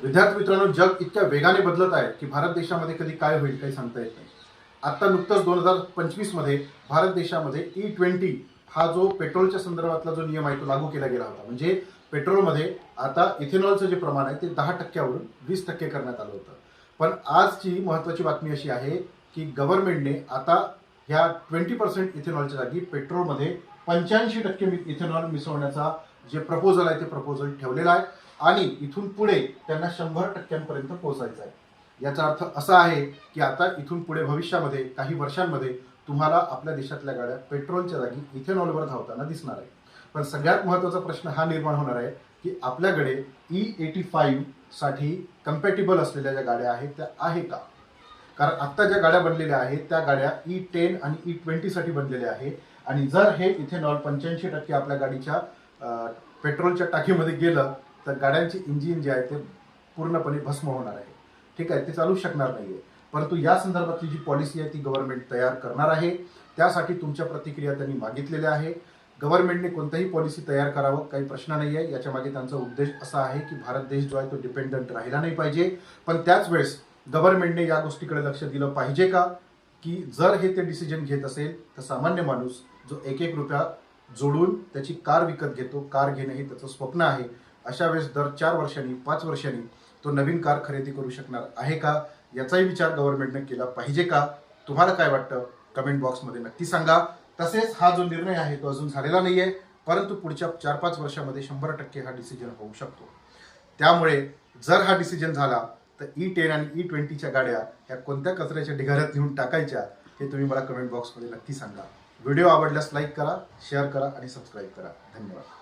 विद्यार्थी मित्रांनो, जग इतक्या वेगाने बदलत आहे की भारत देशामध्ये कधी काय होईल काही सांगता येत नाही. आता नुकतंच 2025 मध्ये भारत देशामध्ये E20 हा जो पेट्रोलच्या संदर्भातला जो नियम आहे तो लागू केला गेला होता. म्हणजे पेट्रोलमध्ये आता इथेनॉलचं जे प्रमाण आहे ते 10% वरून 20% करण्यात आलं होतं. पण आजची महत्त्वाची बातमी अशी आहे की गव्हर्नमेंटने आता ह्या 20% इथेनॉलच्या जागी पेट्रोलमध्ये 85% इथेनॉल मिसळण्याचा जे प्रपोजल आहे ते प्रपोजल ठेवलेला आहे आणि इथून पुढे त्यांना 100% पोहोचायचं आहे. याचा अर्थ असा आहे की आता इथून पुढे भविष्यामध्ये काही वर्षांमध्ये तुम्हाला आपल्या देशातल्या गाड्या पेट्रोलच्या जागी इथेनॉलवर धावताना दिसणार आहे. पण सगळ्यात महत्त्वाचा प्रश्न हा निर्माण होणार आहे की आपल्याकडे E85 साठी कम्पॅटेबल असलेल्या ज्या गाड्या आहेत त्या आहे का? कारण आत्ता ज्या गाड्या बनलेल्या आहेत त्या गाड्या E10 आणि E20 साठी बनलेल्या आहेत आणि जर हे इथेनॉल 85% आपल्या गाडीच्या पेट्रोलच्या टाकीमध्ये गेलं तर गाड्यांचे इंजिन जे आहे ते पूर्णपणे भस्म होणार आहे. ठीक आहे, ते चालू शकणार नाहीये. परंतु या संदर्भातली जी पॉलिसी आहे ती गव्हर्नमेंट तयार करणार आहे. त्यासाठी तुमच्या प्रतिक्रिया त्यांनी मागितलेल्या आहे. गव्हर्नमेंटने कोणताही पॉलिसी तयार करावं काही प्रश्न नाही आहे. याच्या मागे त्यांचा उद्देश असा आहे की भारत देश जो आहे तो डिपेंडंट राहिला नाही पाहिजे. पण त्याच वेळेस गव्हर्नमेंटने या गोष्टीकडे लक्ष दिलं पाहिजे का की जर हे ते डिसिजन घेत असेल तर सामान्य माणूस जो एक एक रुपया जोडून त्याची कार विकत घेतो, कार घेणं हे त्याचं स्वप्न आहे, अशा वेळेस दर 4 वर्षांनी 5 वर्षांनी तो नवीन कार खरेदी करू शकणार आहे का? याचाही विचार गव्हर्नमेंटने केला पाहिजे का? तुम्हाला काय वाटतं कमेंट बॉक्समध्ये नक्की सांगा. तसेच हा जो निर्णय आहे तो अजून झालेला नाही आहे, परंतु पुढच्या 4-5 वर्षामध्ये 100% हा डिसिजन होऊ शकतो. त्यामुळे जर हा डिसिजन झाला तर E10 आणि E20च्या गाड्या ह्या कोणत्या कचऱ्याच्या ढिगाऱ्यात नेऊन टाकायच्या हे तुम्ही मला कमेंट बॉक्समध्ये नक्की सांगा. व्हिडिओ आवडल्यास लाईक करा, शेअर करा आणि सबस्क्राईब करा. धन्यवाद.